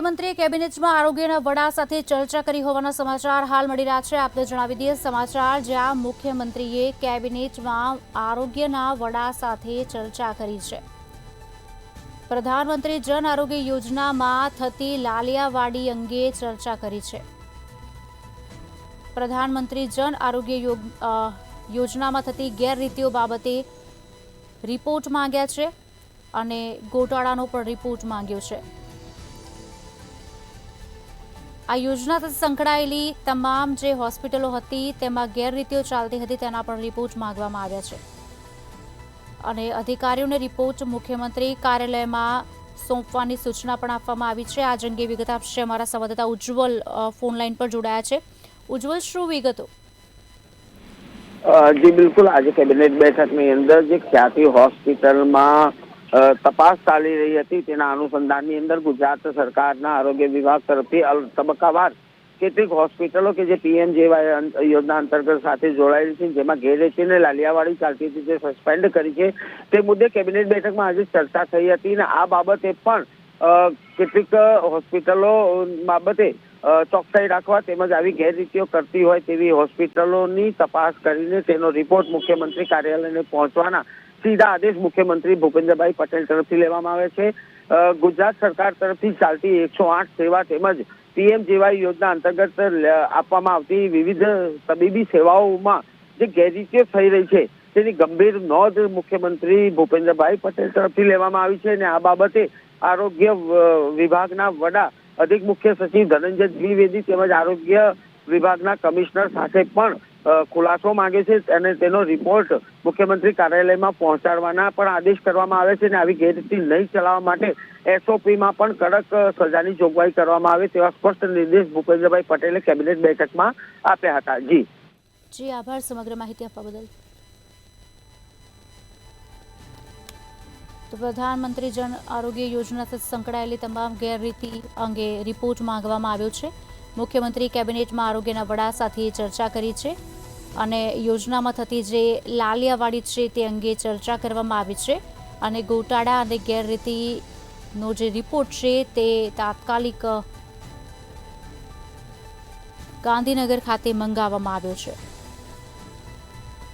મુખ્યમંત્રીએ કેબિનેટમાં આરોગ્યના વડા સાથે ચર્ચા કરી હોવાના સમાચાર હાલ મળી રહ્યા છે। આપને જણાવી દઈએ સમાચાર, જ્યાં મુખ્યમંત્રીએ કેબિનેટમાં આરોગ્યના વડા સાથે ચર્ચા કરી છે। પ્રધાનમંત્રી જન આરોગ્ય યોજનામાં થતી લાલિયાવાડી અંગે ચર્ચા કરી છે। પ્રધાનમંત્રી જન આરોગ્ય યોજનામાં થતી ગેરરીતિઓ બાબતે રિપોર્ટ માંગ્યા છે અને ગોટાળાનો પણ રિપોર્ટ માંગ્યો છે। આ યોજના સાથે સંકળાયેલી તમામ જે હોસ્પિટલો હતી તેમાં ગેરરીતિઓ ચાલતી હતી તેના પણ રિપોર્ટ માંગવામાં આવ્યા છે અને અધિકારીઓને રિપોર્ટ મુખ્યમંત્રી કાર્યાલયમાં સોંપવાની સૂચના પણ આપવામાં આવી છે। આ અંગે વિગત આપશે અમારા સંવાદદાતા ઉજ્જવલ ફોન લાઈન પર જોડાયા છે। ઉજ્જવલ, શું વિગતો? जी बिल्कुल, आज कैबिनेट बैठक में अंदर जो ख्याति होस्पिटल में तपास चाली रही थी तेना अनुसंधान अंदर गुजरात सरकार आरोग्य विभाग तरफ तबक्कावार केटलीक होस्पिटलों के पीएमजेवाय योजना अंतर्गत साथ जोड़ायेली थी, जेमां गैररीति ने लालियावाड़ी चालती थी जे सस्पेन्ड करी छे ते मुद्दे कैबिनेट बैठक में आज चर्चा थई हती ने आ बाबते पण केटलीक होस्पिटलों बाबते ચોકસાઈ રાખવા તેમજ આવી ગેરરીતિઓ કરતી હોય તેવી હોસ્પિટલોની તપાસ કરીને તેનો રિપોર્ટ મુખ્યમંત્રી કાર્યાલયને પહોંચવાના સીધા આદેશ મુખ્યમંત્રી ભૂપેન્દ્રભાઈ પટેલ તરફથી લેવામાં આવે છે। ગુજરાત સરકાર તરફથી ચાલતી 108 સેવા તેમજ પીએમજેવાય યોજના અંતર્ગત આપવામાં આવતી વિવિધ તબીબી સેવાઓમાં જે ગેરરીતિઓ થઈ રહી છે તેની ગંભીર નોંધ મુખ્યમંત્રી ભૂપેન્દ્રભાઈ પટેલ તરફથી લેવામાં આવી છે અને આ બાબતે આરોગ્ય વિભાગના વડા अधिक मुख्य सचिव धनंजय द्विवेदी तेमज आरोग्य विभागना कमिश्नर साथे पण खुलासो मांगे छे अने तेनो रिपोर्ट मुख्यमंत्री कार्यालय में पहोंचाडवाना पण आदेश करवामां आवे छे अने आवी गैररीति नहीं चलाववा माटे एसओपी में पण कड़क सजानी जोगवाई करवामां आवे तेवा स्पष्ट निर्देश भूपेन्द्रभाई पटेले केबिनेट बैठक में आप्या हता। जी आभार समग्र माहिती आपवा बदल। तो प्रधानमंत्री जन आरोग्य योजना से संकળાયેલી તમામ ગેરરીતિ અંગે રિપોર્ટ માંગવામાં આવ્યો છે। મુખ્યમંત્રી કેબિનેટમાં આરોગ્યના વડા સાથે ચર્ચા કરી છે અને યોજનામાં થતી જે લાલિયાવાડી છે તે અંગે ચર્ચા કરવામાં આવી છે અને ગોટાળા અને ગેરરીતિનો જે રિપોર્ટ છે તે તાત્કાલિક ગાંધીનગર ખાતે મંગાવવામાં આવ્યો છે।